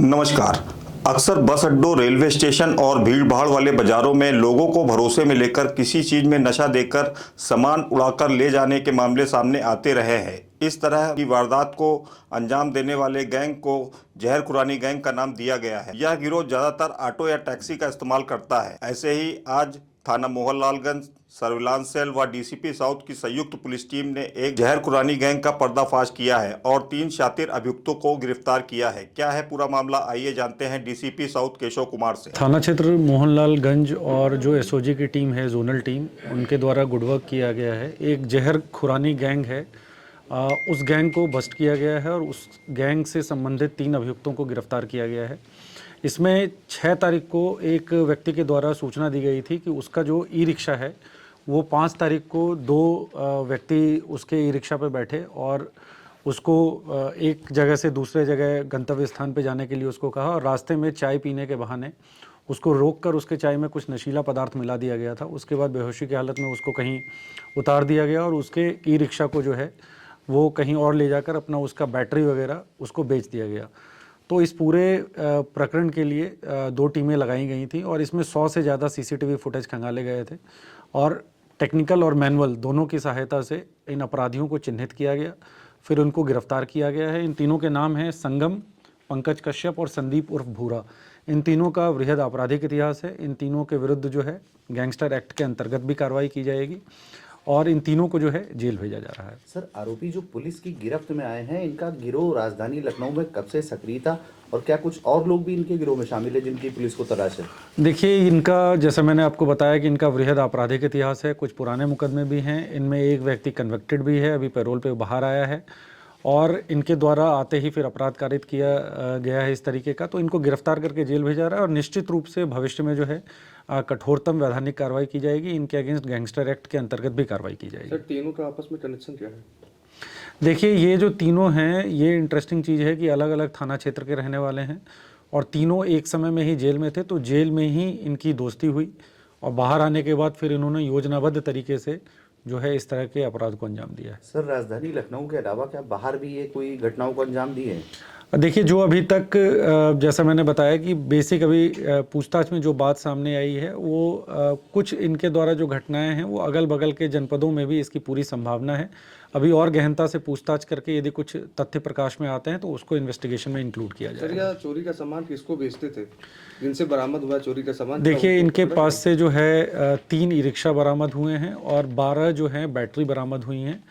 नमस्कार। अक्सर बस अड्डों, रेलवे स्टेशन और भीड़ भाड़ वाले बाजारों में लोगों को भरोसे में लेकर किसी चीज में नशा देकर सामान उड़ाकर ले जाने के मामले सामने आते रहे हैं। इस तरह की वारदात को अंजाम देने वाले गैंग को जहर खुरानी गैंग का नाम दिया गया है। यह गिरोह ज्यादातर ऑटो या टैक्सी का इस्तेमाल करता है। ऐसे ही आज थाना मोहनलालगंज सर्विलांस सेल व डीसीपी साउथ की संयुक्त पुलिस टीम ने एक जहर खुरानी गैंग का पर्दाफाश किया है और 3 शातिर अभियुक्तों को गिरफ्तार किया है। क्या है पूरा मामला, आइए जानते हैं डीसीपी साउथ केशव कुमार से। थाना क्षेत्र मोहनलालगंज और जो एसओजी की टीम है, जोनल टीम, उनके द्वारा गुडवर्क किया गया है। एक जहर खुरानी गैंग है, उस गैंग को बस्ट किया गया है और उस गैंग से संबंधित 3 अभियुक्तों को गिरफ्तार किया गया है। इसमें 6 तारीख को एक व्यक्ति के द्वारा सूचना दी गई थी कि उसका जो ई रिक्शा है वो 5 तारीख को 2 व्यक्ति उसके ई रिक्शा पर बैठे और उसको एक जगह से दूसरे जगह गंतव्य स्थान पे जाने के लिए उसको कहा और रास्ते में चाय पीने के बहाने उसको रोककर उसके चाय में कुछ नशीला पदार्थ मिला दिया गया था। उसके बाद बेहोशी की हालत में उसको कहीं उतार दिया गया और उसके ई रिक्शा को जो है वो कहीं और ले जाकर अपना उसका बैटरी वगैरह उसको बेच दिया गया। तो इस पूरे प्रकरण के लिए 2 टीमें लगाई गई थी और इसमें 100 से ज़्यादा सीसीटीवी फुटेज खंगाले गए थे और टेक्निकल और मैनुअल दोनों की सहायता से इन अपराधियों को चिन्हित किया गया, फिर उनको गिरफ्तार किया गया है। इन तीनों के नाम हैं संगम, पंकज कश्यप और संदीप उर्फ भूरा। इन तीनों का वृहद आपराधिक इतिहास है। इन तीनों के विरुद्ध जो है गैंगस्टर एक्ट के अंतर्गत भी कार्रवाई की जाएगी और इन तीनों को जो है जेल भेजा जा रहा है। सर, आरोपी जो पुलिस की गिरफ्त में आए हैं, इनका गिरोह राजधानी लखनऊ में कब से सक्रिय था और क्या कुछ और लोग भी इनके गिरोह में शामिल है जिनकी पुलिस को तलाश है? देखिए, इनका जैसे मैंने आपको बताया कि इनका वृहद आपराधिक इतिहास है, कुछ पुराने मुकदमे भी हैं। इनमें एक व्यक्ति कन्विक्टेड भी है, अभी पैरोल पे बाहर आया है और इनके द्वारा आते ही फिर अपराध कारित किया गया है इस तरीके का। तो इनको गिरफ्तार करके जेल भेजा रहा है और निश्चित रूप से भविष्य में जो है कठोरतम वैधानिक कार्रवाई की जाएगी। इनके अगेंस्ट गैंगस्टर एक्ट के अंतर्गत भी कार्रवाई की जाएगी। सर, तीनों का आपस में कनेक्शन क्या है? देखिए, ये जो तीनों हैं, ये इंटरेस्टिंग चीज़ है कि अलग अलग थाना क्षेत्र के रहने वाले हैं और तीनों एक समय में ही जेल में थे। तो जेल में ही इनकी दोस्ती हुई और बाहर आने के बाद फिर इन्होंने योजनाबद्ध तरीके से जो है इस तरह के अपराध को अंजाम दिया है। सर, राजधानी लखनऊ के अलावा क्या बाहर भी ये कोई घटनाओं को अंजाम दिए हैं? देखिए, जो अभी तक जैसा मैंने बताया कि बेसिक अभी पूछताछ में जो बात सामने आई है वो कुछ इनके द्वारा जो घटनाएं हैं वो अगल बगल के जनपदों में भी इसकी पूरी संभावना है। अभी और गहनता से पूछताछ करके यदि कुछ तथ्य प्रकाश में आते हैं तो उसको इन्वेस्टिगेशन में इंक्लूड किया जाएगा। सर, यह चोरी का सामान किसको बेचते थे जिनसे बरामद हुआ चोरी का सामान? देखिए, इनके पास से जो है 3 ई रिक्शा बरामद हुए हैं और 12 जो हैं बैटरी बरामद हुई हैं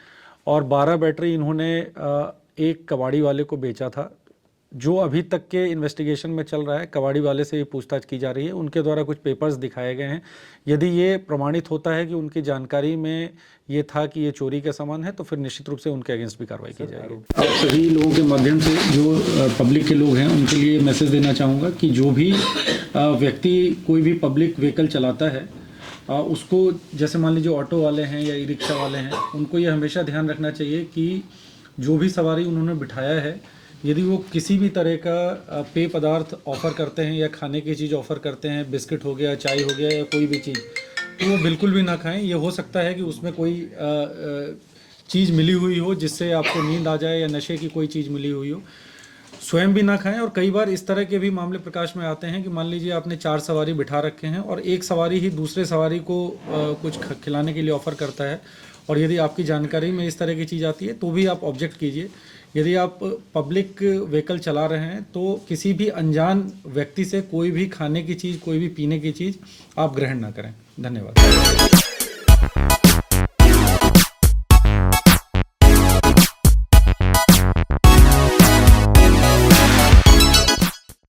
और 12 बैटरी इन्होंने एक कबाड़ी वाले को बेचा था। जो अभी तक के इन्वेस्टिगेशन में चल रहा है, कबाड़ी वाले से ये पूछताछ की जा रही है। उनके द्वारा कुछ पेपर्स दिखाए गए हैं। यदि ये प्रमाणित होता है कि उनकी जानकारी में ये था कि ये चोरी का सामान है तो फिर निश्चित रूप से उनके अगेंस्ट भी कार्रवाई की जाएगी। अब सभी लोगों के माध्यम से जो पब्लिक के लोग हैं उनके लिए मैसेज देना चाहूँगा कि जो भी व्यक्ति कोई भी पब्लिक व्हीकल चलाता है उसको, जैसे मान लीजिए ऑटो वाले हैं या ई रिक्शा वाले हैं, उनको ये हमेशा ध्यान रखना चाहिए कि जो भी सवारी उन्होंने बिठाया है, यदि वो किसी भी तरह का पेय पदार्थ ऑफ़र करते हैं या खाने की चीज़ ऑफ़र करते हैं, बिस्किट हो गया, चाय हो गया या कोई भी चीज़, तो वो बिल्कुल भी ना खाएं। ये हो सकता है कि उसमें कोई चीज़ मिली हुई हो जिससे आपको नींद आ जाए या नशे की कोई चीज़ मिली हुई हो। स्वयं भी ना खाएं। और कई बार इस तरह के भी मामले प्रकाश में आते हैं कि मान लीजिए आपने 4 सवारी बिठा रखे हैं और एक सवारी ही दूसरे सवारी को कुछ खिलाने के लिए ऑफ़र करता है और यदि आपकी जानकारी में इस तरह की चीज़ आती है तो भी आप ऑब्जेक्ट कीजिए। यदि आप पब्लिक व्हीकल चला रहे हैं तो किसी भी अनजान व्यक्ति से कोई भी खाने की चीज़, कोई भी पीने की चीज़ आप ग्रहण ना करें। धन्यवाद।